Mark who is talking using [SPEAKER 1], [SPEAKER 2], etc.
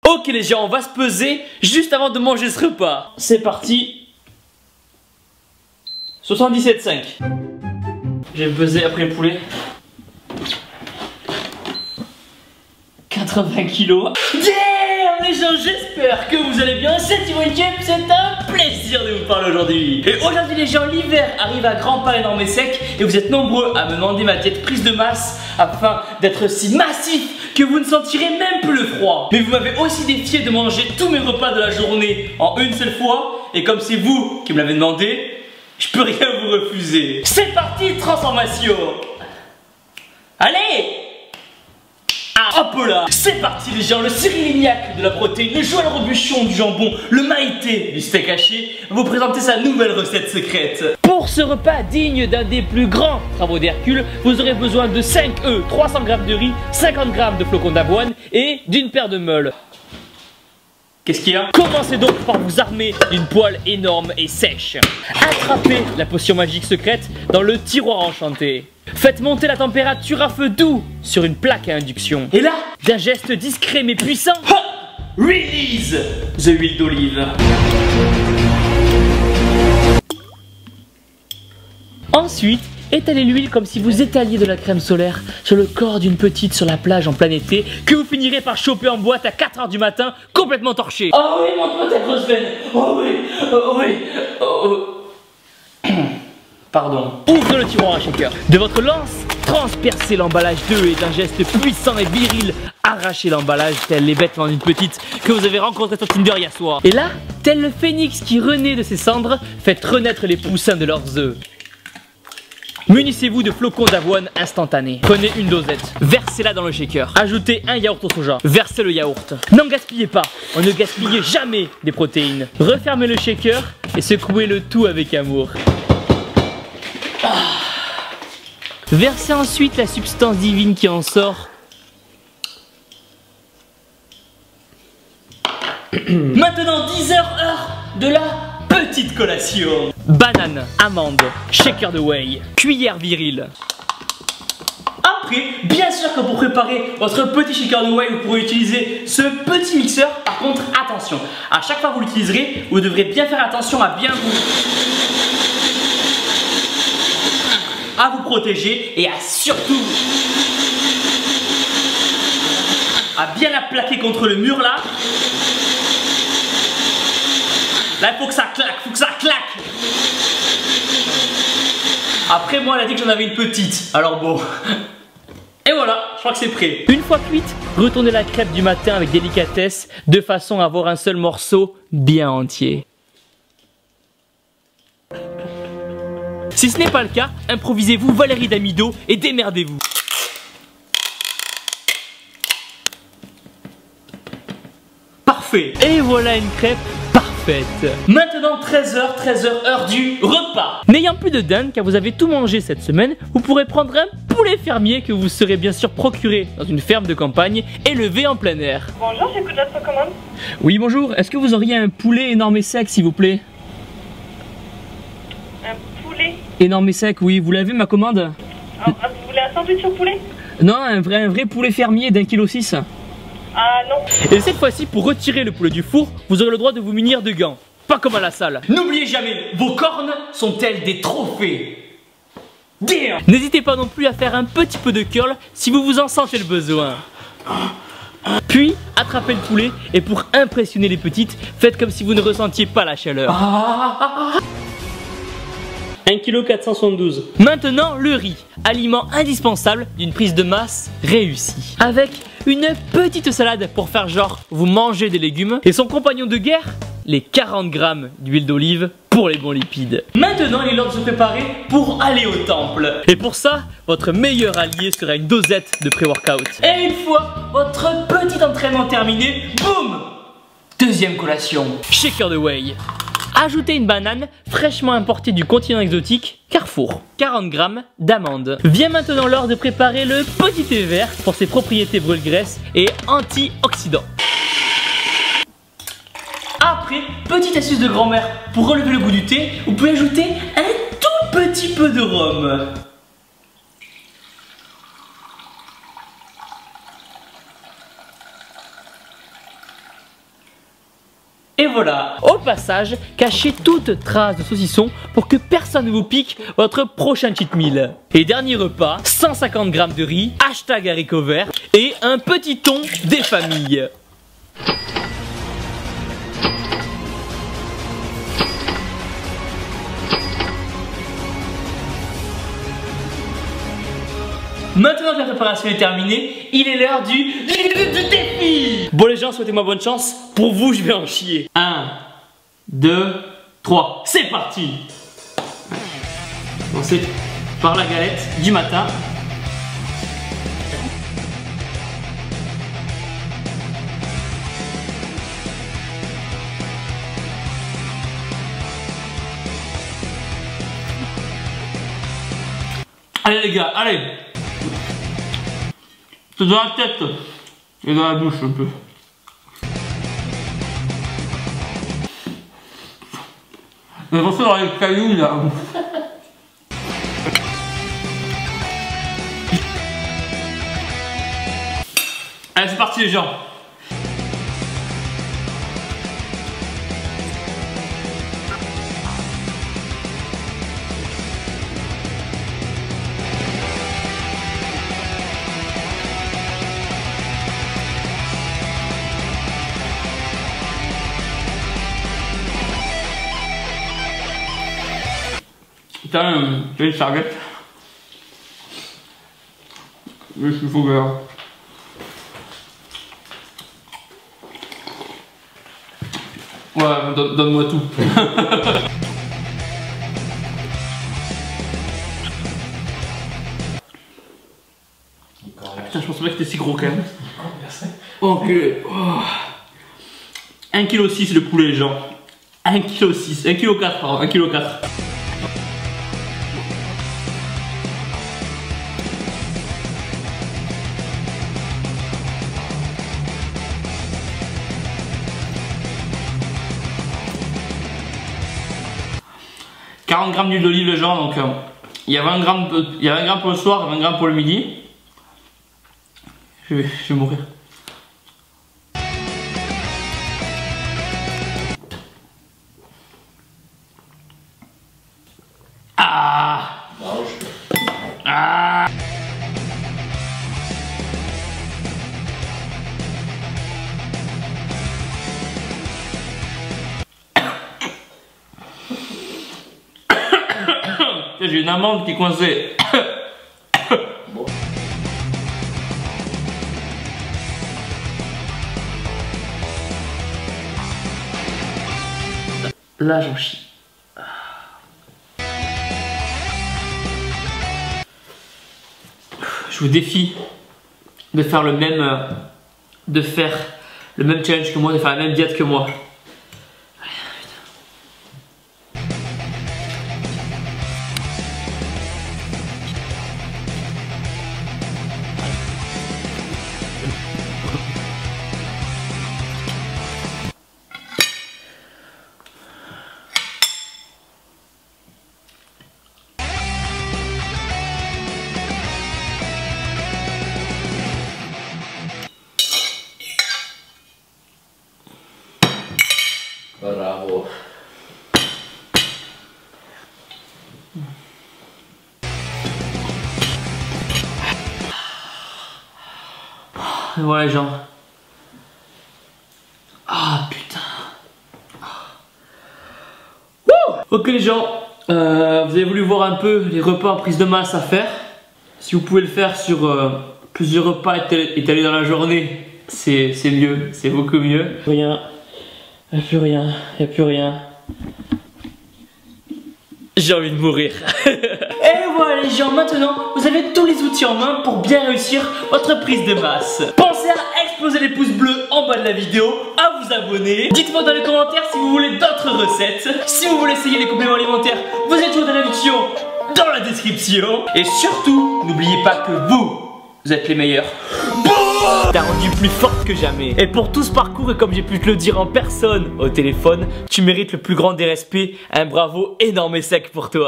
[SPEAKER 1] Ok les gens, on va se peser juste avant de manger ce repas. C'est parti. 77,5. J'ai pesé après le poulet. 80 kilos. Yeah les gens, j'espère que vous allez bien. C'est Thibaut Ikep, c'est un plaisir de vous parler aujourd'hui. Et aujourd'hui les gens, l'hiver arrive à grands pas énorme et sec. Et vous êtes nombreux à me demander ma diète prise de masse afin d'être si massif que vous ne sentirez même plus le froid. Mais vous m'avez aussi défié de manger tous mes repas de la journée en une seule fois. Et comme c'est vous qui me l'avez demandé, je peux rien vous refuser. C'est parti, transformation. Allez. Ah, hop là. C'est parti les gens, le Cyril Lignac de la protéine, le Joël Robuchon du jambon, le Maïté du steak haché va vous présenter sa nouvelle recette secrète. Pour ce repas digne d'un des plus grands travaux d'Hercule, vous aurez besoin de 5 œufs, 300 g de riz, 50 g de flocons d'avoine et d'une paire de meules. Qu'est-ce qu'il y a? Commencez donc par vous armer d'une poêle énorme et sèche. Attrapez la potion magique secrète dans le tiroir enchanté. Faites monter la température à feu doux sur une plaque à induction. Et là, d'un geste discret mais puissant, release the huile d'olive. Ensuite, étalez l'huile comme si vous étaliez de la crème solaire sur le corps d'une petite sur la plage en plein été que vous finirez par choper en boîte à 4 h du matin complètement torché. Oh oui, montre-moi ta grosse veine. Oh oui, oh oui, oh. Pardon. Ouvre le tiroir à shaker. De votre lance, transpercez l'emballage d'œufs et d'un geste puissant et viril, arrachez l'emballage tel les bêtements d'une petite que vous avez rencontrée sur Tinder hier soir. Et là, tel le phénix qui renaît de ses cendres, faites renaître les poussins de leurs œufs. Munissez-vous de flocons d'avoine instantanés. Prenez une dosette, versez-la dans le shaker. Ajoutez un yaourt au soja, versez le yaourt. N'en gaspillez pas, on ne gaspille jamais des protéines. Refermez le shaker et secouez le tout avec amour. Versez ensuite la substance divine qui en sort. Maintenant 10 heures de la petite collation. Banane, amande, shaker de whey, cuillère virile. Après, bien sûr que pour préparer votre petit shaker de whey, vous pourrez utiliser ce petit mixeur. Par contre, attention, à chaque fois que vous l'utiliserez, vous devrez bien faire attention à bien vous protéger et à surtout à bien la plaquer contre le mur là. Là, il faut que ça claque, Après, moi, elle a dit que j'en avais une petite. Alors bon. Et voilà, je crois que c'est prêt. Une fois cuite, retournez la crêpe du matin avec délicatesse, de façon à avoir un seul morceau bien entier. Si ce n'est pas le cas, improvisez-vous Valérie Damido et démerdez-vous. Parfait. Et voilà une crêpe parfaite. Maintenant 13h, heure du repas. N'ayant plus de dinde car vous avez tout mangé cette semaine, vous pourrez prendre un poulet fermier que vous serez bien sûr procuré dans une ferme de campagne élevé en plein air.
[SPEAKER 2] Bonjour, j'écoute votre commande.
[SPEAKER 1] Oui bonjour, est-ce que vous auriez un poulet énorme et sec s'il vous plaît?
[SPEAKER 2] Un poulet?
[SPEAKER 1] Énorme et sec, oui, vous l'avez ma commande?
[SPEAKER 2] Vous voulez un sandwich au poulet?
[SPEAKER 1] Non, un vrai poulet fermier d'1,6 kg.
[SPEAKER 2] Ah non.
[SPEAKER 1] Et cette fois-ci, pour retirer le poulet du four, vous aurez le droit de vous munir de gants. Pas comme à la salle. N'oubliez jamais, vos cornes sont-elles des trophées? Damn. N'hésitez pas non plus à faire un petit peu de curl si vous vous en sentez le besoin. Puis, attrapez le poulet et pour impressionner les petites, faites comme si vous ne ressentiez pas la chaleur. 1,472 kg. Maintenant, le riz, aliment indispensable d'une prise de masse réussie. Avec une petite salade pour faire genre vous mangez des légumes. Et son compagnon de guerre, les 40 g d'huile d'olive pour les bons lipides. Maintenant, il est l'heure de se préparer pour aller au temple. Et pour ça, votre meilleur allié sera une dosette de pré-workout. Et une fois votre petit entraînement terminé, boum! Deuxième collation, shaker de whey. Ajoutez une banane fraîchement importée du continent exotique, Carrefour. 40 g d'amandes. Vient maintenant l'heure de préparer le petit thé vert pour ses propriétés brûle-graisse et antioxydants. Après, petite astuce de grand-mère, pour relever le goût du thé, vous pouvez ajouter un tout petit peu de rhum. voilà. Au passage, cachez toute trace de saucisson pour que personne ne vous pique votre prochain cheat meal. Et dernier repas, 150 g de riz, hashtag haricots verts et un petit thon des familles. Maintenant que la préparation est terminée, il est l'heure du défi. Bon les gens, souhaitez-moi bonne chance. Pour vous, je vais en chier. 1, 2, 3. C'est parti. Commencez par la galette du matin. Allez les gars, allez. C'est dans la tête et dans la bouche un peu. Mais attention dans les cailloux là. Allez, c'est parti les gens. Putain, j'ai une serviette. Mais je suis fou vert. Ouais, donne-moi tout. Putain, je pensais pas que c'était si gros quand même. Ok. Oh. 1,6 kg le poulet, les gens. 1,6 kg. 1,4 kg, pardon. 1,4 kg. « 40 g d'huile d'olive, les gens, donc il y a 20 g pour le soir et 20 g pour le midi. Je vais mourir. Ah! Ah! J'ai une amande qui est coincée. Bon. Là j'en chie. Je vous défie de faire le même challenge que moi, de faire la même diète que moi.
[SPEAKER 3] Bravo.
[SPEAKER 1] Et voilà les gens. Ah putain. Wouh. Ok les gens, vous avez voulu voir un peu les repas en prise de masse à faire. Si vous pouvez le faire sur plusieurs repas étalés dans la journée, c'est mieux, c'est beaucoup mieux. Rien. Il n'y a plus rien, il n'y a plus rien. J'ai envie de mourir. Et voilà les gens, maintenant vous avez tous les outils en main pour bien réussir votre prise de masse. Pensez à exploser les pouces bleus en bas de la vidéo, à vous abonner. Dites-moi dans les commentaires si vous voulez d'autres recettes. Si vous voulez essayer les compléments alimentaires, vous êtes toujours de réduction dans la description. Et surtout, n'oubliez pas que vous êtes les meilleurs. T'as rendu plus forte que jamais. Et pour tout ce parcours, et comme j'ai pu te le dire en personne au téléphone, tu mérites le plus grand des respects. Un bravo énorme et sec pour toi.